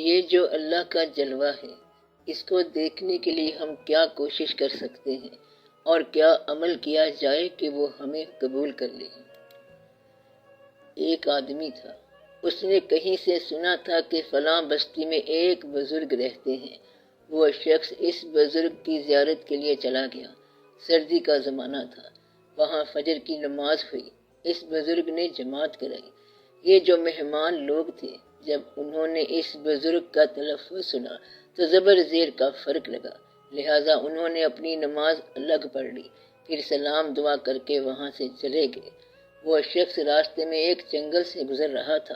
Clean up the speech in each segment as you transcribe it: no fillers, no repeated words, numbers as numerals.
یہ جو اللہ کا جلوہ ہے، اس کو دیکھنے کے لیے ہم کیا کوشش کر سکتے ہیں اور کیا عمل کیا جائے کہ وہ ہمیں قبول کر لے۔ ایک آدمی تھا، اس نے کہیں سے سنا تھا کہ فلاں بستی میں ایک بزرگ رہتے ہیں۔ وہ شخص اس بزرگ کی زیارت کے لیے چلا گیا۔ سردی کا زمانہ تھا، وہاں فجر کی نماز ہوئی، اس بزرگ نے جماعت کرائی۔ یہ جو مہمان لوگ تھے، جب انہوں نے اس بزرگ کا تلفظ سنا تو زبر زیر کا فرق لگا، لہٰذا انہوں نے اپنی نماز الگ پڑھ لی، پھر سلام دعا کر کے وہاں سے چلے گئے۔ وہ شخص راستے میں ایک جنگل سے گزر رہا تھا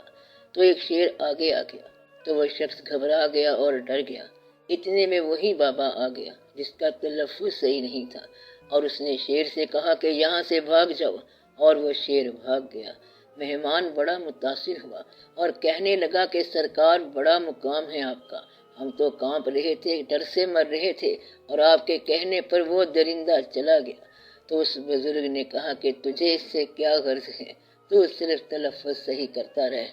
تو ایک شیر آگے آ گیا، تو وہ شخص گھبرا گیا اور ڈر گیا۔ اتنے میں وہی بابا آ گیا جس کا تلفظ صحیح نہیں تھا، اور اس نے شیر سے کہا کہ یہاں سے بھاگ جاؤ، اور وہ شیر بھاگ گیا۔ مہمان بڑا متاثر ہوا اور کہنے لگا کہ سرکار، بڑا مقام ہے آپ کا، ہم تو کانپ رہے تھے، ڈر سے مر رہے تھے، اور آپ کے کہنے پر وہ درندہ چلا گیا۔ تو اس بزرگ نے کہا کہ تجھے اس سے کیا غرض ہے، تو صرف تلفظ صحیح کرتا رہے،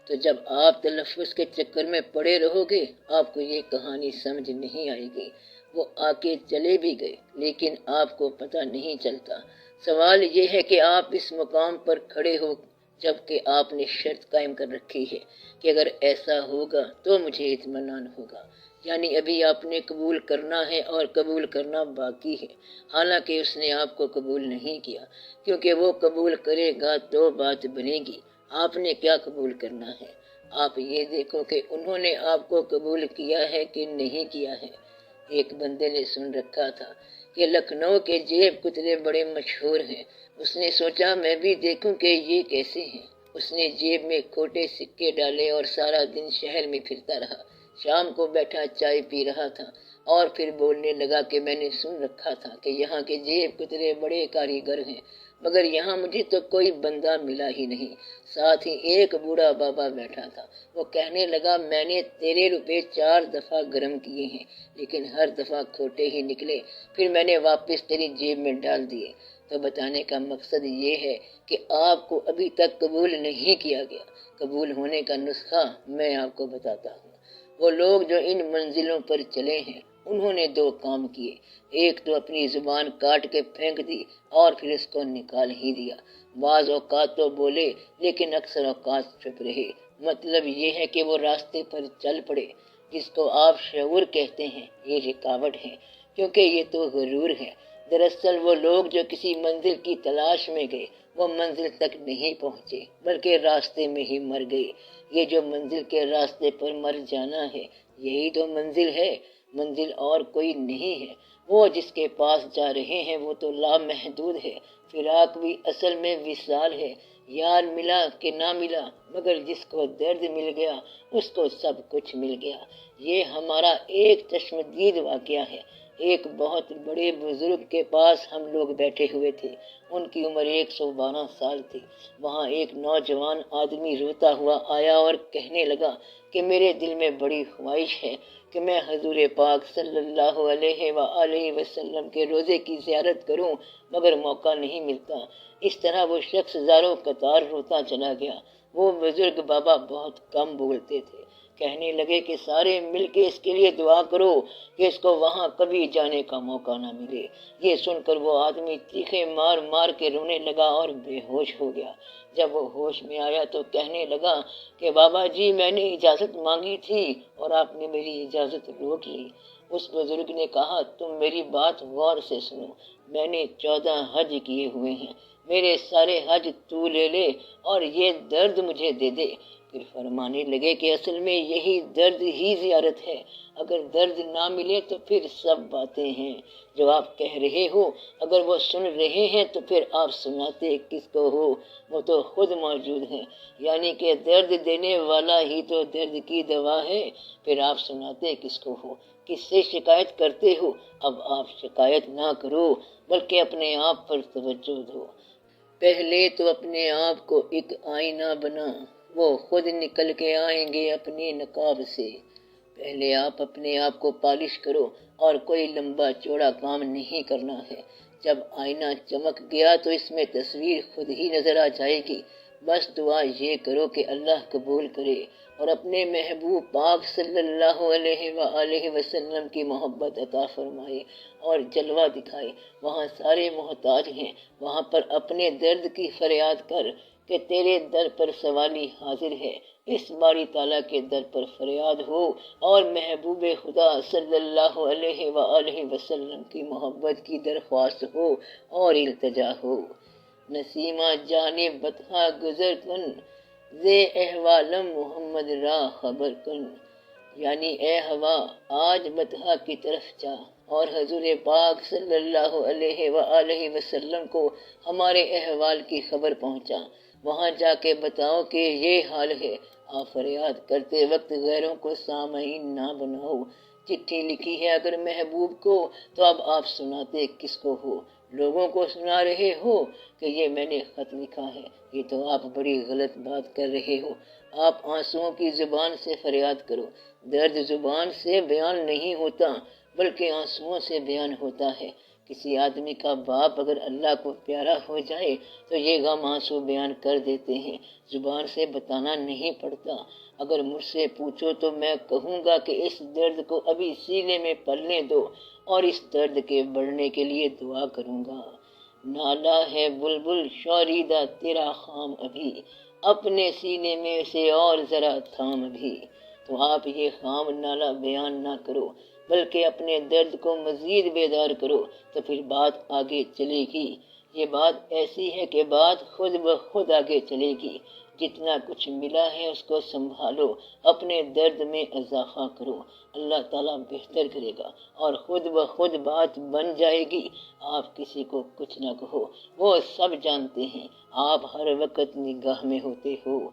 تو جب آپ تلفظ کے چکر میں پڑے رہو گے آپ کو یہ کہانی سمجھ نہیں آئے گی۔ وہ آ کے چلے بھی گئے لیکن آپ کو پتہ نہیں چلتا۔ سوال یہ ہے کہ آپ اس مقام پر کھڑے ہو جبکہ آپ نے شرط قائم کر رکھی ہے کہ اگر ایسا ہوگا تو مجھے اطمینان ہوگا، یعنی ابھی آپ نے قبول کرنا ہے اور قبول کرنا باقی ہے، حالانکہ اس نے آپ کو قبول نہیں کیا، کیونکہ وہ قبول کرے گا تو بات بنے گی۔ آپ نے کیا قبول کرنا ہے؟ آپ یہ دیکھو کہ انہوں نے آپ کو قبول کیا ہے کہ نہیں کیا ہے۔ ایک بندے نے سن رکھا تھا کہ لکھنؤ کے جیب کترے بڑے مشہور ہیں۔ اس نے سوچا میں بھی دیکھوں کہ یہ کیسے ہیں۔ اس نے جیب میں کھوٹے سکے ڈالے اور سارا دن شہر میں پھرتا رہا۔ شام کو بیٹھا چائے پی رہا تھا اور پھر بولنے لگا کہ میں نے سن رکھا تھا کہ یہاں کے جیب کترے بڑے کاریگر ہیں، مگر یہاں مجھے تو کوئی بندہ ملا ہی نہیں۔ ساتھ ہی ایک بوڑھا بابا بیٹھا تھا، وہ کہنے لگا میں نے تیرے روپے 4 دفعہ گرم کیے ہیں لیکن ہر دفعہ کھوٹے ہی نکلے، پھر میں نے واپس تیری جیب میں ڈال دیے۔ تو بتانے کا مقصد یہ ہے کہ آپ کو ابھی تک قبول نہیں کیا گیا۔ قبول ہونے کا نسخہ میں آپ کو بتاتا ہوں۔ وہ لوگ جو ان منزلوں پر چلے ہیں انہوں نے 2 کام کیے، ایک تو اپنی زبان کاٹ کے پھینک دی اور پھر اس کو نکال ہی دیا۔ بعض اوقات تو بولے لیکن اکثر اوقات چپ رہے۔ مطلب یہ ہے کہ وہ راستے پر چل پڑے۔ جس کو آپ شعور کہتے ہیں یہ رکاوٹ ہے، کیونکہ یہ تو غرور ہے۔ دراصل وہ لوگ جو کسی منزل کی تلاش میں گئے وہ منزل تک نہیں پہنچے بلکہ راستے میں ہی مر گئے۔ یہ جو منزل کے راستے پر مر جانا ہے یہی تو منزل ہے، منزل اور کوئی نہیں ہے۔ وہ جس کے پاس جا رہے ہیں وہ تو لامحدود ہے۔ فراق بھی اصل میں وصال ہے، یار ملا کہ نہ ملا، مگر جس کو درد مل گیا اس کو سب کچھ مل گیا۔ یہ ہمارا ایک چشمدید واقعہ ہے۔ ایک بہت بڑے بزرگ کے پاس ہم لوگ بیٹھے ہوئے تھے، ان کی عمر 112 سال تھی۔ وہاں ایک نوجوان آدمی روتا ہوا آیا اور کہنے لگا کہ میرے دل میں بڑی خواہش ہے کہ میں حضور پاک صلی اللہ علیہ وآلہ وسلم کے روضے کی زیارت کروں، مگر موقع نہیں ملتا۔ اس طرح وہ شخص زاروں قطار روتا چلا گیا۔ وہ بزرگ بابا بہت کم بولتے تھے۔ کہنے لگے کہ سارے مل کے اس کے لیے دعا کرو کہ اس کو وہاں کبھی جانے کا موقع نہ ملے۔ یہ سن کر وہ آدمی چیخے مار مار کے رونے لگا اور بے ہوش ہو گیا۔ جب وہ ہوش میں آیا تو کہنے لگا کہ بابا جی میں نے اجازت مانگی تھی اور آپ نے میری اجازت روک لی۔ اس بزرگ نے کہا تم میری بات غور سے سنو، میں نے 14 حج کیے ہوئے ہیں، میرے سارے حج تو لے لے اور یہ درد مجھے دے دے۔ پھر فرمانے لگے کہ اصل میں یہی درد ہی زیارت ہے، اگر درد نہ ملے تو پھر سب باتیں ہیں جو آپ کہہ رہے ہو، اگر وہ سن رہے ہیں تو پھر آپ سناتے کس کو ہو، وہ تو خود موجود ہیں، یعنی کہ درد دینے والا ہی تو درد کی دوا ہے، پھر آپ سناتے کس کو ہو، کس سے شکایت کرتے ہو۔ اب آپ شکایت نہ کرو بلکہ اپنے آپ پر توجہ دو۔ پہلے تو اپنے آپ کو ایک آئینہ بنا، وہ خود نکل کے آئیں گے اپنے نقاب سے۔ پہلے آپ اپنے آپ کو پالش کرو اور کوئی لمبا چوڑا کام نہیں کرنا ہے۔ جب آئینہ چمک گیا تو اس میں تصویر خود ہی نظر آ جائے گی۔ بس دعا یہ کرو کہ اللہ قبول کرے اور اپنے محبوب پاک صلی اللہ علیہ وآلہ وسلم کی محبت عطا فرمائے اور جلوہ دکھائے۔ وہاں سارے محتاج ہیں، وہاں پر اپنے درد کی فریاد کر کہ تیرے در پر سوالی حاضر ہے۔ اس باری تعالیٰ کے در پر فریاد ہو اور محبوب خدا صلی اللہ علیہ وآلہ وسلم کی محبت کی درخواست ہو اور التجا ہو۔ نسیمہ جانب بطحہ گزر کن، زے احوالم محمد را خبر کن۔ یعنی اے ہوا آج بطحہ کی طرف جا اور حضور پاک صلی اللہ علیہ وآلہ وسلم کو ہمارے احوال کی خبر پہنچا۔ وہاں جا کے بتاؤ کہ یہ حال ہے۔ آپ فریاد کرتے وقت غیروں کو سامعین نہ بناؤ۔ چٹھی لکھی ہے اگر محبوب کو تو اب آپ سناتے کس کو ہو؟ لوگوں کو سنا رہے ہو کہ یہ میں نے خط لکھا ہے؟ یہ تو آپ بڑی غلط بات کر رہے ہو۔ آپ آنسوؤں کی زبان سے فریاد کرو۔ درد زبان سے بیان نہیں ہوتا بلکہ آنسوؤں سے بیان ہوتا ہے۔ کسی آدمی کا باپ اگر اللہ کو پیارا ہو جائے تو یہ غم آنسو بیان کر دیتے ہیں، زبان سے بتانا نہیں پڑتا۔ اگر مجھ سے پوچھو تو میں کہوں گا کہ اس درد کو ابھی سینے میں پلنے دو اور اس درد کے بڑھنے کے لیے دعا کروں گا۔ نالا ہے بلبل شوریدہ تیرا خام ابھی، اپنے سینے میں اسے اور ذرا تھام ابھی۔ تو آپ یہ خام نالا بیان نہ کرو بلکہ اپنے درد کو مزید بیدار کرو، تو پھر بات آگے چلے گی۔ یہ بات ایسی ہے کہ بات خود بخود آگے چلے گی۔ جتنا کچھ ملا ہے اس کو سنبھالو، اپنے درد میں اضافہ کرو، اللہ تعالیٰ بہتر کرے گا اور خود بخود بات بن جائے گی۔ آپ کسی کو کچھ نہ کہو، وہ سب جانتے ہیں، آپ ہر وقت نگاہ میں ہوتے ہو۔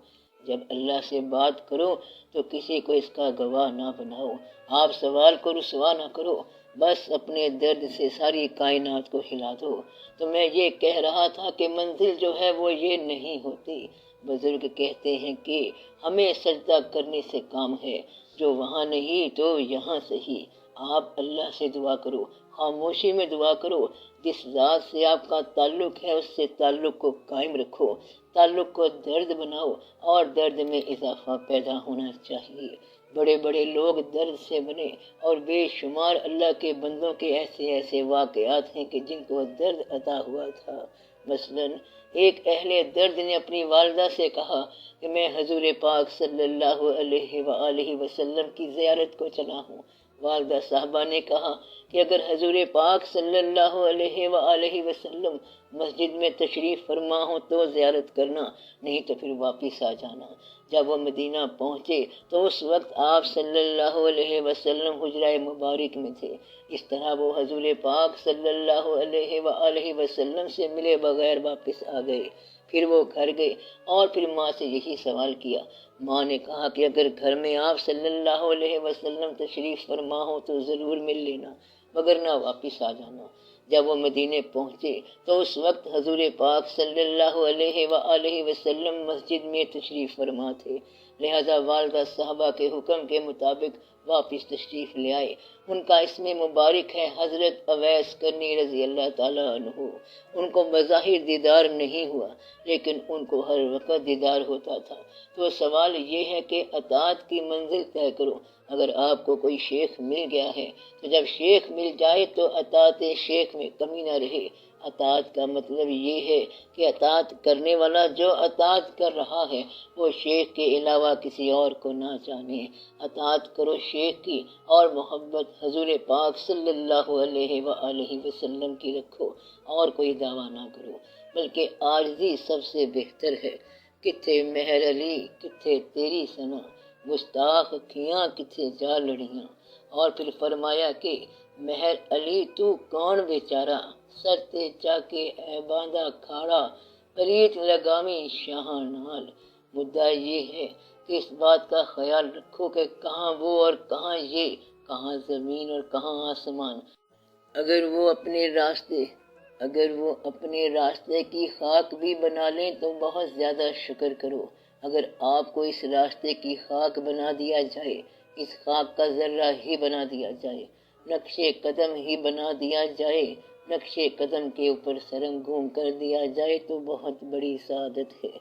جب اللہ سے بات کرو تو کسی کو اس کا گواہ نہ بناؤ۔ آپ سوال کو رسوا نہ کرو، بس اپنے درد سے ساری کائنات کو ہلا دو۔ تو میں یہ کہہ رہا تھا کہ منزل جو ہے وہ یہ نہیں ہوتی۔ بزرگ کہتے ہیں کہ ہمیں سجدہ کرنے سے کام ہے، جو وہاں نہیں تو یہاں صحیح۔ آپ اللہ سے دعا کرو، خاموشی میں دعا کرو۔ جس ذات سے آپ کا تعلق ہے اس سے تعلق کو قائم رکھو، تعلق کو درد بناؤ اور درد میں اضافہ پیدا ہونا چاہیے۔ بڑے بڑے لوگ درد سے بنے اور بے شمار اللہ کے بندوں کے ایسے ایسے واقعات ہیں کہ جن کو درد عطا ہوا تھا۔ مثلاً ایک اہل درد نے اپنی والدہ سے کہا کہ میں حضور پاک صلی اللہ علیہ وآلہ وسلم کی زیارت کو چلا ہوں۔ والدہ صاحبہ نے کہا کہ اگر حضور پاک صلی اللہ علیہ وآلہ وسلم مسجد میں تشریف فرما ہو تو زیارت کرنا، نہیں تو پھر واپس آ جانا۔ جب وہ مدینہ پہنچے تو اس وقت آپ صلی اللہ علیہ وسلم حجرہ مبارک میں تھے۔ اس طرح وہ حضور پاک صلی اللہ علیہ وآلہ وسلم سے ملے بغیر واپس آ گئے۔ پھر وہ گھر گئے اور پھر ماں سے یہی سوال کیا۔ ماں نے کہا کہ اگر گھر میں آپ صلی اللہ علیہ وسلم تشریف فرما ہو تو ضرور مل لینا، مگر نہ واپس آ جانا۔ جب وہ مدینے پہنچے تو اس وقت حضور پاک صلی اللہ علیہ وآلہ وسلم مسجد میں تشریف فرما تھے، لہذا والدہ صاحبہ کے حکم کے مطابق واپس تشریف لے آئے۔ ان کا اسم مبارک ہے حضرت اویس کرنی رضی اللہ تعالیٰ عنہ۔ ان کو بظاہر دیدار نہیں ہوا لیکن ان کو ہر وقت دیدار ہوتا تھا۔ تو سوال یہ ہے کہ اطاعت کی منزل طے کرو۔ اگر آپ کو کوئی شیخ مل گیا ہے تو جب شیخ مل جائے تو اطاعت شیخ میں کمی نہ رہے۔ اطاعت کا مطلب یہ ہے کہ اطاعت کرنے والا جو اطاعت کر رہا ہے وہ شیخ کے علاوہ کسی اور کو نہ جانے۔ اطاعت کرو شیخ کی اور محبت حضور پاک صلی اللہ علیہ وآلہ وسلم کی رکھو اور کوئی دعویٰ نہ کرو، بلکہ عاجزی سب سے بہتر ہے۔ کتھے مہر علی کتھے تیری ثنا، گستاخ کھیاں کتھے جا لڑیاں۔ اور پھر فرمایا کہ مہر علی تو کون بیچارہ، سر تے چا کے اے باندھا کھاڑا، پریت لگامی شاہاں نال۔ مدعا یہ ہے کہ اس بات کا خیال رکھو کہ کہاں وہ اور کہاں یہ، کہاں زمین اور کہاں آسمان۔ اگر وہ اپنے راستے کی خاک بھی بنا لیں تو بہت زیادہ شکر کرو۔ اگر آپ کو اس راستے کی خاک بنا دیا جائے، اس خاک کا ذرہ ہی بنا دیا جائے، نقش قدم ہی بنا دیا جائے، نقش قدم کے اوپر سرنگوں کر دیا جائے تو بہت بڑی سعادت ہے۔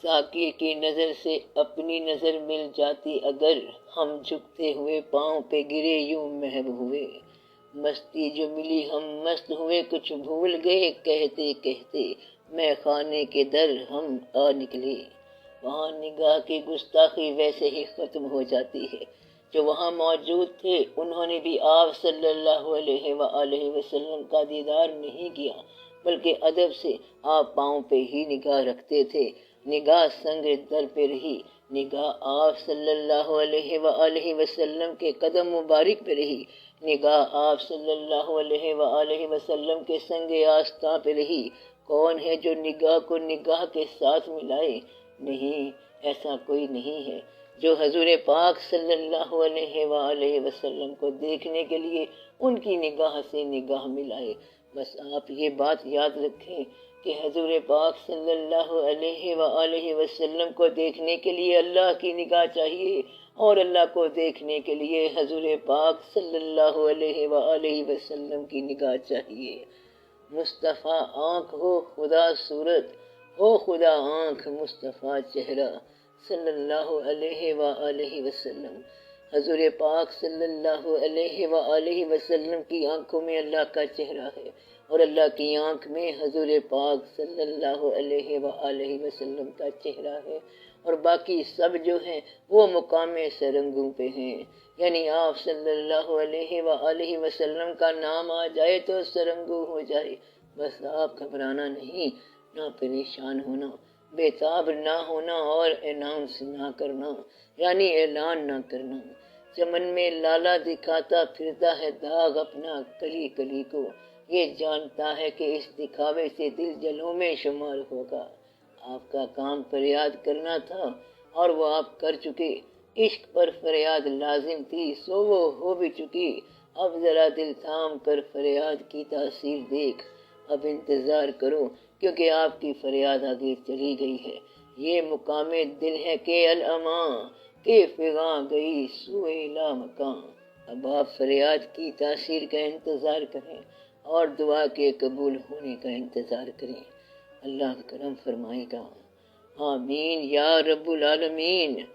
ساقی کی نظر سے اپنی نظر مل جاتی اگر، ہم جھکتے ہوئے پاؤں پہ گرے یوں محو ہوئے، مستی جو ملی ہم مست ہوئے، کچھ بھول گئے کہتے کہتے، میں خانے کے در ہم آ نکلے۔ وہاں نگاہ کی گستاخی ویسے ہی ختم ہو جاتی ہے۔ جو وہاں موجود تھے انہوں نے بھی آپ صلی اللہ علیہ وآلہ وسلم کا دیدار نہیں کیا، بلکہ ادب سے آپ پاؤں پہ ہی نگاہ رکھتے تھے۔ نگاہ سنگ در پہ رہی، نگاہ آپ صلی اللہ علیہ وآلہ وسلم کے قدم مبارک پہ رہی، نگاہ آپ صلی اللہ علیہ وآلہ وسلم کے سنگ آستاں پہ رہی۔ کون ہے جو نگاہ کو نگاہ کے ساتھ ملائے؟ نہیں، ایسا کوئی نہیں ہے جو حضور پاک صلی اللہ علیہ وآلہ وسلم کو دیکھنے کے لیے ان کی نگاہ سے نگاہ ملائے۔ بس آپ یہ بات یاد رکھیں کہ حضور پاک صلی اللہ علیہ وآلہ وسلم کو دیکھنے کے لیے اللہ کی نگاہ چاہیے، اور اللہ کو دیکھنے کے لیے حضور پاک صلی اللہ علیہ وآلہ وسلم کی نگاہ چاہیے۔ مصطفیٰ آنکھ ہو خدا صورت، ہو خدا آنکھ مصطفیٰ چہرہ، صلی اللہ علیہ وآلہ وسلم۔ حضور پاک صلی اللہ علیہ وآلہ وسلم کی آنکھوں میں اللہ کا چہرہ ہے، اور اللہ کی آنکھ میں حضور پاک صلی اللہ علیہ وآلہ وسلم کا چہرہ ہے، اور باقی سب جو ہیں وہ مقام سرنگوں پہ ہیں۔ یعنی آپ صلی اللہ علیہ وآلہ وسلم کا نام آ جائے تو سرنگو ہو جائے۔ بس آپ گھبرانا نہیں، نہ پریشان ہونا، بے تاب نہ ہونا، اور اناؤنس نہ کرنا، یعنی اعلان نہ کرنا۔ چمن میں لالا دکھاتا پھرتا ہے داغ اپنا کلی کلی کو، یہ جانتا ہے کہ اس دکھاوے سے دل جلوں میں شمار ہوگا۔ آپ کا کام فریاد کرنا تھا اور وہ آپ کر چکے۔ عشق پر فریاد لازم تھی سو وہ ہو بھی چکی، اب ذرا دل تھام کر فریاد کی تاثیر دیکھ، اب انتظار کرو کیونکہ آپ کی فریاد آگے چلی گئی ہے۔ یہ مقام دل ہے کہ الامان کہ فغاں گئی سوئے لا مکان۔ اب آپ فریاد کی تاثیر کا انتظار کریں اور دعا کے قبول ہونے کا انتظار کریں۔ اللہ کرم فرمائے گا۔ آمین یا رب العالمین۔